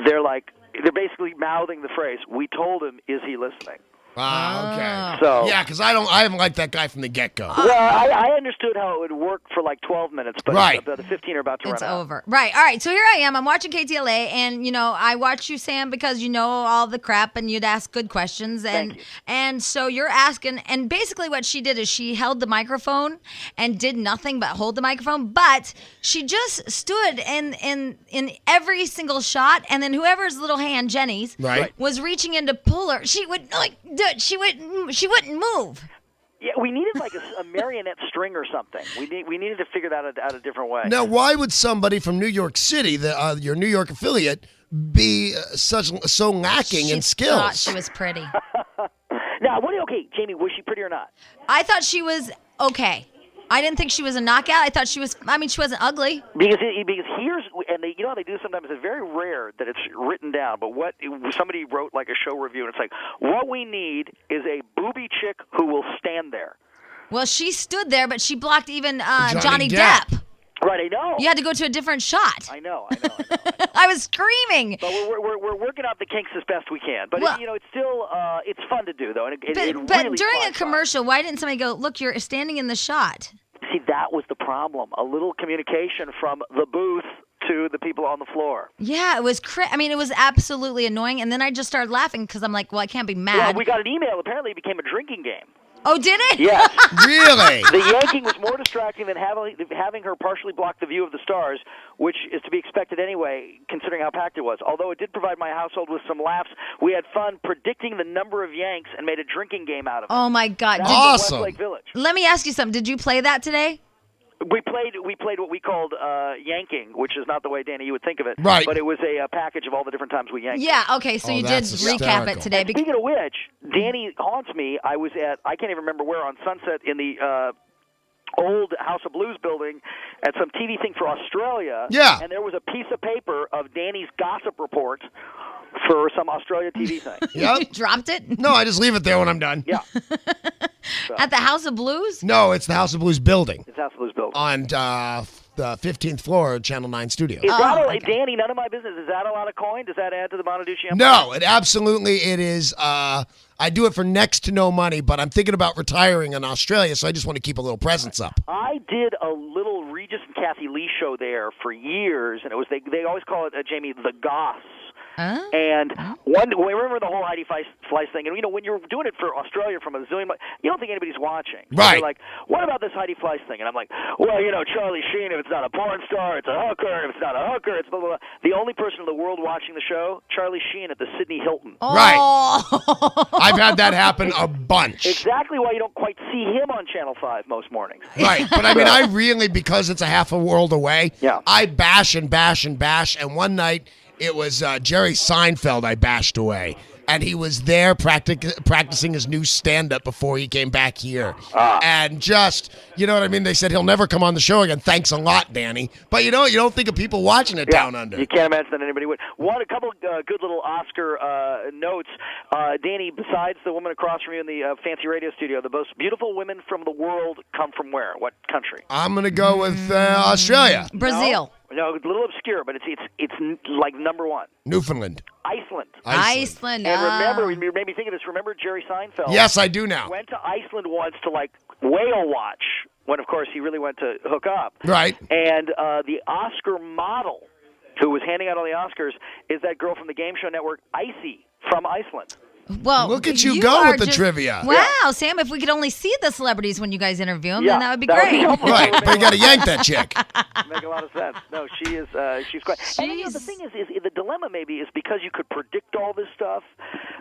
Speaker 10: they're basically mouthing the phrase, we told him, is he listening?
Speaker 2: Okay.
Speaker 10: So
Speaker 2: yeah, because I haven't liked that guy from the get-go.
Speaker 10: Well, I understood how it would work for like 12 minutes, but the 15 are about to
Speaker 1: It's
Speaker 10: run out.
Speaker 1: over. Right. All right. So here I am. I'm watching KTLA, and I watch you, Sam, because you know all the crap, and you'd ask good questions, and so you're asking, and basically what she did is she held the microphone and did nothing but hold the microphone, but she just stood in every single shot, and then whoever's little hand, Jenny's, was reaching in to pull her. She would she wouldn't move.
Speaker 10: Yeah, we needed like a marionette string or something. We needed to figure that out a different way.
Speaker 2: Now, why would somebody from New York City, your New York affiliate, be so lacking in skills?
Speaker 1: Thought she was pretty.
Speaker 10: Now, okay, Jamie, was she pretty or not?
Speaker 1: I thought she was okay. I didn't think she was a knockout. I thought she was. I mean, she wasn't ugly.
Speaker 10: Because here's you know how they do sometimes. It's very rare that it's written down. But what somebody wrote like a show review, and it's like, what we need is a booby chick who will stand there.
Speaker 1: Well, she stood there, but she blocked even
Speaker 2: Johnny
Speaker 1: Johnny Depp.
Speaker 10: Right, I know.
Speaker 1: You had to go to a different shot.
Speaker 10: I know.
Speaker 1: I was screaming.
Speaker 10: But we're working out the kinks as best we can. But it's still it's fun to do though. And
Speaker 1: but really during a commercial, why didn't somebody go, look, you're standing in the shot?
Speaker 10: See, that was the problem. A little communication from the booth to the people on the floor.
Speaker 1: Yeah, it was it was absolutely annoying. And then I just started laughing because I'm like, well, I can't be mad.
Speaker 10: Well, we got an email. Apparently it became a drinking game.
Speaker 1: Oh, did it?
Speaker 10: Yes.
Speaker 2: Really?
Speaker 10: The yanking was more distracting than having her partially block the view of the stars, which is to be expected anyway, considering how packed it was. Although it did provide my household with some laughs, we had fun predicting the number of yanks and made a drinking game out of it.
Speaker 1: Oh, my God.
Speaker 2: Awesome.
Speaker 10: Westlake Village.
Speaker 1: Let me ask you something. Did you play that today?
Speaker 10: We played what we called yanking, which is not the way, Danny, you would think of it.
Speaker 2: Right.
Speaker 10: But it was a package of all the different times we yanked.
Speaker 1: Yeah, okay, so you did recap it today.
Speaker 10: And speaking of which, Danny haunts me. I was I can't even remember where, on Sunset in the old House of Blues building at some TV thing for Australia.
Speaker 2: Yeah.
Speaker 10: And there was a piece of paper of Danny's gossip report for some Australia TV thing.
Speaker 2: Yep.
Speaker 1: You dropped it?
Speaker 2: No, I just leave it there when I'm done.
Speaker 10: Yeah.
Speaker 1: At the House of Blues?
Speaker 2: No, it's the House of Blues building.
Speaker 10: It's House of Blues building.
Speaker 2: On the 15th floor of Channel 9 studios.
Speaker 10: Is that Danny, none of my business. Is that a lot of coin? Does that add to the Bonaducci Empire?
Speaker 2: No, it is. I do it for next to no money, but I'm thinking about retiring in Australia, so I just want to keep a little presence up.
Speaker 10: I did a little Regis and Kathy Lee show there for years, and it was they always call it, Jamie, the Goss. And remember the whole Heidi Fleiss thing, and when you're doing it for Australia from a zillion, you don't think anybody's watching. So
Speaker 2: right?
Speaker 10: They're like, what about this Heidi Fleiss thing? And I'm like, well, Charlie Sheen. If it's not a porn star, it's a hooker. If it's not a hooker, it's blah blah blah. The only person in the world watching the show, Charlie Sheen at the Sydney Hilton.
Speaker 1: Oh.
Speaker 2: Right. I've had that happen a bunch.
Speaker 10: Exactly why you don't quite see him on Channel 5 most mornings.
Speaker 2: Right, but I mean, I really, because it's a half a world away,
Speaker 10: yeah.
Speaker 2: I bash and bash and bash, and one night it was Jerry Seinfeld I bashed away. And he was there practicing his new stand-up before he came back here. And just, you know what I mean? They said he'll never come on the show again. Thanks a lot, Danny. But you don't think of people watching it down under.
Speaker 10: You can't imagine that anybody would. A couple good little Oscar notes. Danny, besides the woman across from you in the fancy radio studio, the most beautiful women from the world come from where? What country?
Speaker 2: I'm going to go with Australia.
Speaker 1: Brazil.
Speaker 10: No, a little obscure, but it's like number one.
Speaker 2: Newfoundland.
Speaker 10: Iceland.
Speaker 1: Iceland.
Speaker 10: And remember, you made me think of this. Remember Jerry Seinfeld?
Speaker 2: Yes, I do now.
Speaker 10: Went to Iceland once to whale watch, when of course he really went to hook up.
Speaker 2: Right.
Speaker 10: And the Oscar model who was handing out all the Oscars is that girl from the game show network, Icy, from Iceland.
Speaker 1: Well,
Speaker 2: Look at you go
Speaker 1: are
Speaker 2: with the trivia.
Speaker 1: Wow, Sam, if we could only see the celebrities when you guys interview them,
Speaker 10: Yeah,
Speaker 1: then that would be
Speaker 10: that would be
Speaker 1: great.
Speaker 10: helpful.
Speaker 2: Right, but you got to yank that chick.
Speaker 10: Make a lot of sense. No, she's great. And you know, the thing is the dilemma maybe is because you could predict all this stuff.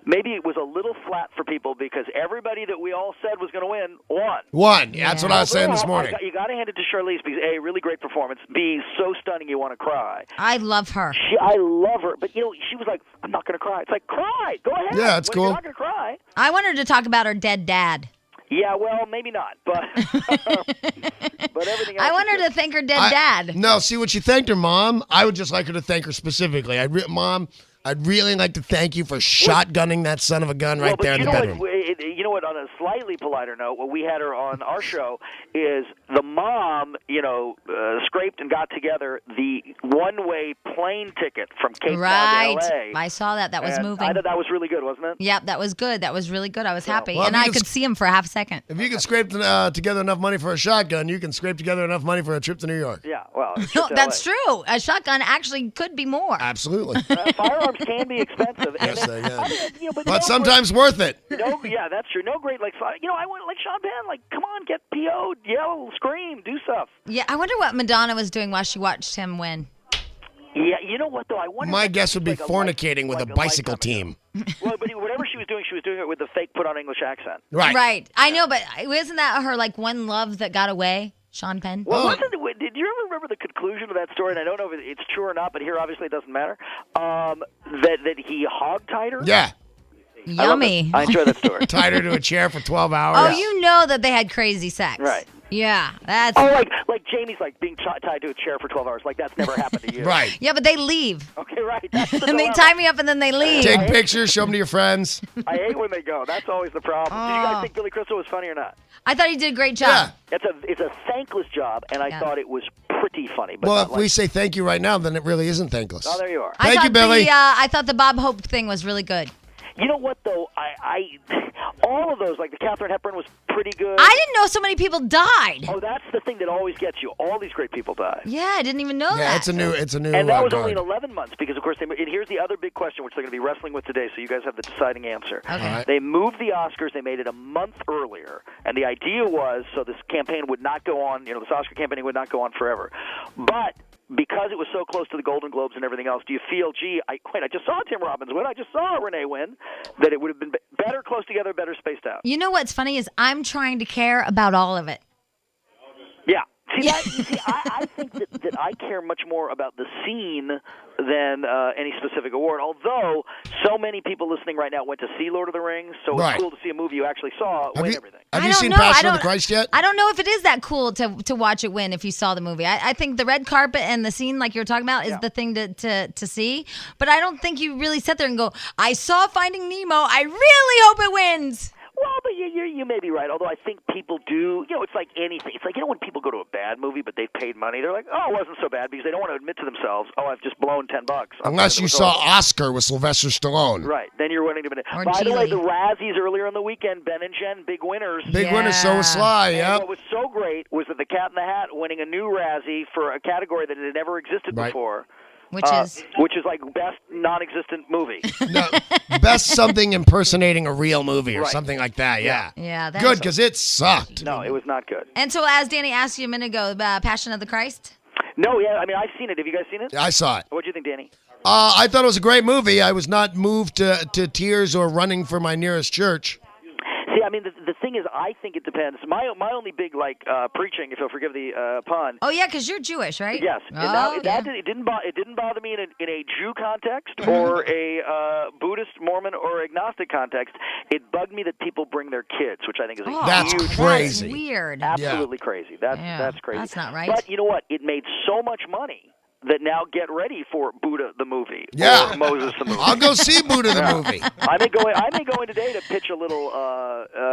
Speaker 10: Maybe it was a little flat for people because everybody that we all said was going to win won.
Speaker 2: One. Yeah, that's what I was saying this morning.
Speaker 10: You got to hand it to Charlize because A, really great performance. B, so stunning you want to cry.
Speaker 1: I love her.
Speaker 10: I love her, but you know she was like, "I'm not going to cry." It's like, cry, go ahead.
Speaker 2: Yeah, it's cool.
Speaker 10: You're not going to cry.
Speaker 1: I want her to talk about her dead dad.
Speaker 10: Yeah, well, maybe not, but but everything else.
Speaker 1: I want her to thank her dead dad.
Speaker 2: No, see, when she thanked her mom, I would just like her to thank her specifically. Mom, I'd really like to thank you for shotgunning that son of a gun right there in the bedroom.
Speaker 10: You know what? On a slightly politer note, what we had her on our show is the mom, scraped and got together the one-way plane ticket from Cape Town to L.A.
Speaker 1: I saw that. That was
Speaker 10: and
Speaker 1: moving.
Speaker 10: I thought that was really good, wasn't it?
Speaker 1: Yep, that was good. That was really good. I was happy.
Speaker 2: Well,
Speaker 1: and I could see him for a half second.
Speaker 2: If you can scrape together enough money for a shotgun, you can scrape together enough money for a trip to New York.
Speaker 10: Yeah, well,
Speaker 1: No, that's true. A shotgun actually could be more.
Speaker 2: Absolutely.
Speaker 10: Firearms can be expensive.
Speaker 2: Yes,
Speaker 10: and
Speaker 2: they can.
Speaker 10: I mean,
Speaker 2: But sometimes worth it.
Speaker 10: No, yeah, that's true. No great, I want like Sean Penn, come on, get PO'd, yell, scream, do stuff.
Speaker 1: Yeah, I wonder what Madonna was doing while she watched him win.
Speaker 10: Yeah, you know what, though? I wonder.
Speaker 2: My guess would be fornicating with a bicycle team.
Speaker 10: Well, but whatever she was doing it with a fake put-on English accent.
Speaker 2: Right.
Speaker 1: Right. I know, but isn't that her, one love that got away? Sean Penn?
Speaker 10: Well, did you ever remember the conclusion of that story? And I don't know if it's true or not, but here obviously it doesn't matter. That he hog-tied her?
Speaker 2: Yeah.
Speaker 1: Yummy.
Speaker 10: I enjoy that story.
Speaker 2: Tied her to a chair for 12 hours.
Speaker 1: Oh, you know that they had crazy sex.
Speaker 10: Right.
Speaker 1: Yeah, that's...
Speaker 10: Oh, like Jamie's being tied to a chair for 12 hours. That's never happened to you.
Speaker 2: Right.
Speaker 1: Yeah, but they leave.
Speaker 10: Okay, right. That's the
Speaker 1: And they
Speaker 10: dilemma.
Speaker 1: tie me up and then they leave.
Speaker 2: Take pictures, show them to your friends.
Speaker 10: I hate when they go. That's always the problem. Did you guys think Billy Crystal was funny or not?
Speaker 1: I thought he did a great job.
Speaker 2: Yeah.
Speaker 10: It's a thankless job, and I thought it was pretty funny. But
Speaker 2: Well,
Speaker 10: not
Speaker 2: if we say thank you right now, then it really isn't thankless.
Speaker 10: Oh, there you are.
Speaker 2: Thank you, Billy.
Speaker 1: I thought the Bob Hope thing was really good.
Speaker 10: You know what, though? I all of those, like the Katharine Hepburn was pretty good.
Speaker 1: I didn't know so many people died.
Speaker 10: Oh, that's the thing that always gets you. All these great people die.
Speaker 1: Yeah, I didn't even know that.
Speaker 2: Yeah, it's a new.
Speaker 10: And that was only in
Speaker 2: guard.
Speaker 10: 11 months because, of course, and here's the other big question, which they're going to be wrestling with today. So you guys have the deciding answer.
Speaker 1: Okay.
Speaker 2: All right.
Speaker 10: They moved the Oscars. They made it a month earlier, and the idea was so this campaign would not go on. This Oscar campaign would not go on forever, but. Because it was so close to the Golden Globes and everything else, do you feel, I just saw Tim Robbins win, I just saw Renee win, that it would have been better close together, better spaced out?
Speaker 1: You know what's funny is I'm trying to care about all of it.
Speaker 10: Yeah. I think that I care much more about the scene than any specific award, although so many people listening right now went to see Lord of the Rings, so it's cool to see a movie you actually saw win everything.
Speaker 2: Have you seen Passion of the Christ yet?
Speaker 1: I don't know if it is that cool to watch it win if you saw the movie. I think the red carpet and the scene like you're talking about is the thing to see, but I don't think you really sit there and go, I saw Finding Nemo, I really hope it wins.
Speaker 10: Well, but you may be right, although I think people do, it's like anything. It's like, when people go to a bad movie, but they've paid money, they're like, oh, it wasn't so bad, because they don't want to admit to themselves, oh, I've just blown $10.
Speaker 2: Unless you saw Oscar with Sylvester Stallone.
Speaker 10: Right, then you're willing to admit it.
Speaker 1: Or
Speaker 10: By the way,
Speaker 1: Geely.
Speaker 10: the Razzies earlier in the weekend, Ben and Jen, big winners.
Speaker 2: Big winner, so was Sly,
Speaker 10: And
Speaker 2: yeah.
Speaker 10: what was so great was that the Cat in the Hat winning a new Razzie for a category that had never existed before.
Speaker 1: Which
Speaker 10: is like best non-existent movie.
Speaker 2: No, best something impersonating a real movie or something like that, yeah.
Speaker 1: Yeah, that's
Speaker 2: Good, because it sucked.
Speaker 10: No, it was not good.
Speaker 1: And so as Danny asked you a minute ago, Passion of the Christ?
Speaker 10: No, yeah, I mean, I've seen it. Have you guys seen it?
Speaker 2: I saw it.
Speaker 10: What do you think, Danny?
Speaker 2: I thought it was a great movie. I was not moved to tears or running for my nearest church.
Speaker 10: See, I mean, the thing is, I think it depends. My only big preaching, if you'll forgive the pun.
Speaker 1: Oh yeah, because you're Jewish, right?
Speaker 10: Yes, it didn't bother me in a Jew context or a Buddhist, Mormon, or agnostic context. It bugged me that people bring their kids, which I think is a
Speaker 2: That's
Speaker 10: huge
Speaker 2: crazy.
Speaker 1: That's weird.
Speaker 10: absolutely crazy. That's crazy.
Speaker 1: That's not right.
Speaker 10: But you know what? It made so much money that now get ready for Buddha the movie
Speaker 2: Yeah.
Speaker 10: or Moses the movie.
Speaker 2: I'll go see Buddha the movie.
Speaker 10: I may go in today to pitch a little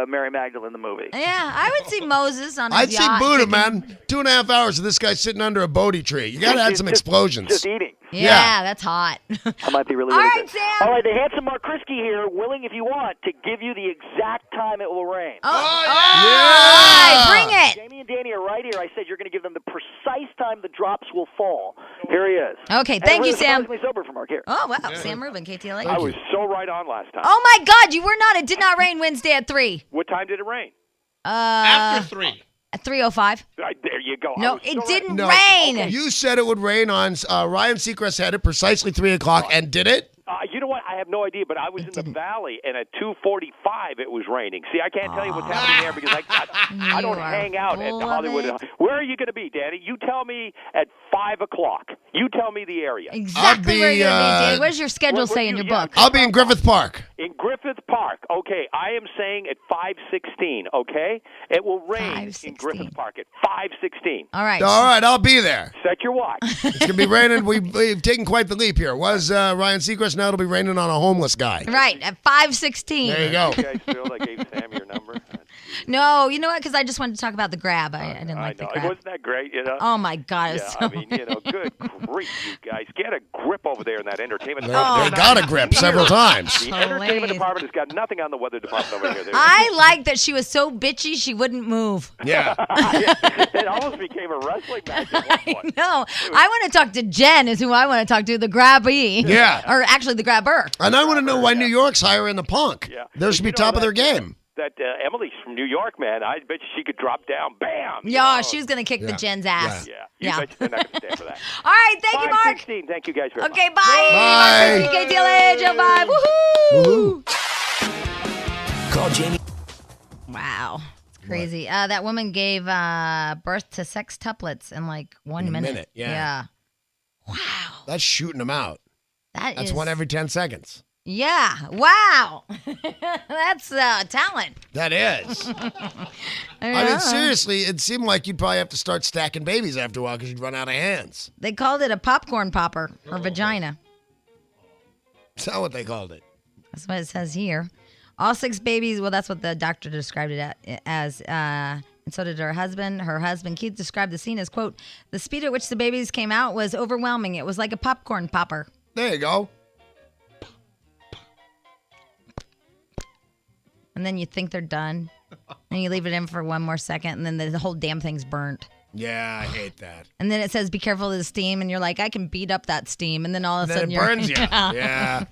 Speaker 10: Mary Magdalene the movie.
Speaker 1: Yeah, I would see Moses on his
Speaker 2: I'd see
Speaker 1: yacht
Speaker 2: Buddha,
Speaker 1: kicking-
Speaker 2: man. 2.5 hours of this guy sitting under a Bodhi tree. You got to add some explosions.
Speaker 10: Just eating.
Speaker 1: Yeah, that's hot.
Speaker 10: That might be really,
Speaker 1: All
Speaker 10: really
Speaker 1: right,
Speaker 10: good.
Speaker 1: Sam.
Speaker 10: All right, the handsome Mark Krisky here, willing, if you want, to give you the exact time it will rain.
Speaker 1: Oh,
Speaker 2: yeah!
Speaker 1: all right, bring it.
Speaker 10: Jamie and Danny are right here. I said you're going to give them the precise time the drops will fall. Here he is.
Speaker 1: Okay, thank you, Sam.
Speaker 10: Surprisingly sober for Mark. here.
Speaker 1: Oh, wow. Sam Rubin, KTLA.
Speaker 10: I was so right on last time.
Speaker 1: Oh, my God. You were not. It did not rain Wednesday at 3.
Speaker 10: What time did it rain?
Speaker 9: After 3.
Speaker 1: At 3:05.
Speaker 10: There you go.
Speaker 1: No,
Speaker 10: I was
Speaker 1: it
Speaker 10: so
Speaker 1: didn't
Speaker 10: right.
Speaker 1: rain.
Speaker 2: You said it would rain on Ryan Seacrest had it precisely 3 o'clock, and did it?
Speaker 10: You know what? I have no idea, but I was in the valley, and at 2:45 it was raining. See, I can't tell you what's happening there because I don't hang out at Hollywood. Where are you going to be, Danny? You tell me at 5 o'clock. You tell me the area.
Speaker 1: Exactly where you're going to be, Danny. What does your schedule say in your book?
Speaker 2: I'll be in Griffith Park.
Speaker 10: In Griffith Park. Okay, I am saying at 5:16, okay? It will rain in Griffith Park at 5:16.
Speaker 1: All right.
Speaker 2: All right, I'll be there.
Speaker 10: Set your watch.
Speaker 2: It's going to be raining. We've taken quite the leap here. Was Ryan Seacrest, now it'll be raining on a homeless guy.
Speaker 1: Right, at 5:16.
Speaker 2: There you go.
Speaker 10: You guys feel I gave Sam your number?
Speaker 1: No, you know what? Because I just wanted to talk about the grab. I didn't like the grab.
Speaker 10: Wasn't that great, you know?
Speaker 1: Oh, my God.
Speaker 10: Yeah,
Speaker 1: So
Speaker 10: I mean, you know, good grief, you guys. Get a grip over there in that entertainment
Speaker 2: They
Speaker 10: department.
Speaker 2: got a grip several times.
Speaker 10: The entertainment department has got nothing on the weather department over here.
Speaker 1: I like that she was so bitchy she wouldn't move.
Speaker 2: Yeah.
Speaker 10: It almost became a wrestling match at one point.
Speaker 1: No, I want to talk to Jen is who I want to talk to, the grabbee.
Speaker 2: Yeah.
Speaker 1: Or actually the grabber.
Speaker 2: And I want to know why New York's hiring the punk.
Speaker 10: Yeah.
Speaker 2: They should be top of their game.
Speaker 10: That Emily's from New York, man. I bet you she could drop down. Bam.
Speaker 1: Yeah, she was going to kick the Jen's ass.
Speaker 10: You bet they're not going to stand for that.
Speaker 1: All right, thank you, Mark.
Speaker 10: 5:16. Thank you guys very much.
Speaker 1: Okay, bye.
Speaker 2: Bye.
Speaker 1: KTLA, Joe 5. Woohoo.
Speaker 11: Call Jamie.
Speaker 1: Wow. It's crazy. That woman gave birth to sextuplets in like 1 minute.
Speaker 2: Yeah.
Speaker 1: Wow.
Speaker 2: That's shooting them out. That's one every 10 seconds.
Speaker 1: Yeah. Wow. That's talent.
Speaker 2: That is. I mean, seriously, it seemed like you'd probably have to start stacking babies after a while because you'd run out of hands.
Speaker 1: They called it a popcorn popper or vagina.
Speaker 2: Is that what they called it?
Speaker 1: That's what it says here. All 6 babies, well, that's what the doctor described it as. And so did her husband. Her husband, Keith, described the scene as, quote, the speed at which the babies came out was overwhelming. It was like a popcorn popper.
Speaker 2: There you go.
Speaker 1: And then you think they're done. And you leave it in for one more second. And then the whole damn thing's burnt.
Speaker 2: Yeah, I hate that.
Speaker 1: And then it says, be careful of the steam. And you're like, I can beat up that steam. And then all of a sudden
Speaker 2: it burns you. Yeah.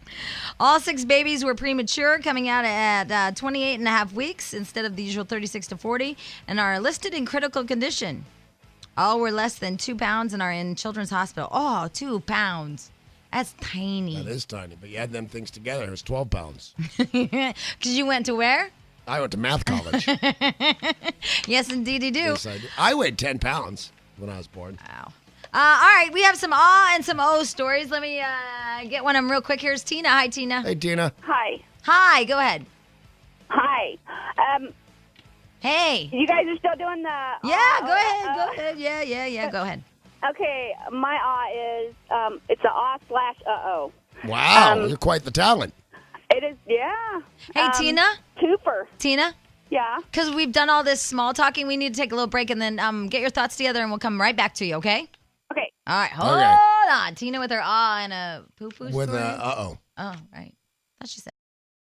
Speaker 1: All 6 babies were premature, coming out at 28 and a half weeks instead of the usual 36 to 40, and are listed in critical condition. All were less than 2 pounds and are in Children's Hospital. Oh, 2 pounds. That's tiny.
Speaker 2: That is tiny, but you add them things together, it was 12 pounds.
Speaker 1: Because you went to where?
Speaker 2: I went to math college.
Speaker 1: Yes, indeed you do.
Speaker 2: Yes, I did. I weighed 10 pounds when I was born.
Speaker 1: Wow. All right, we have some awe and some O stories. Let me get one of them real quick. Here's Tina. Hi, Tina.
Speaker 2: Hey, Tina.
Speaker 5: Hi.
Speaker 1: Hi, go ahead.
Speaker 5: Hi.
Speaker 1: Hey.
Speaker 5: You guys are still doing the...
Speaker 1: Yeah, go ahead. Go ahead. Yeah. Go ahead.
Speaker 5: Okay, my is, it's a /uh-oh.
Speaker 2: Wow, you're quite the talent.
Speaker 5: It is, yeah.
Speaker 1: Hey, Tina.
Speaker 5: Twofer.
Speaker 1: Tina.
Speaker 5: Yeah.
Speaker 1: Because we've done all this small talking, we need to take a little break and then get your thoughts together and we'll come right back to you, okay?
Speaker 5: Okay.
Speaker 1: All right, hold on. Tina with her and a poo-poo
Speaker 2: With
Speaker 1: story.
Speaker 2: uh-oh.
Speaker 1: Oh, right. That's what she said.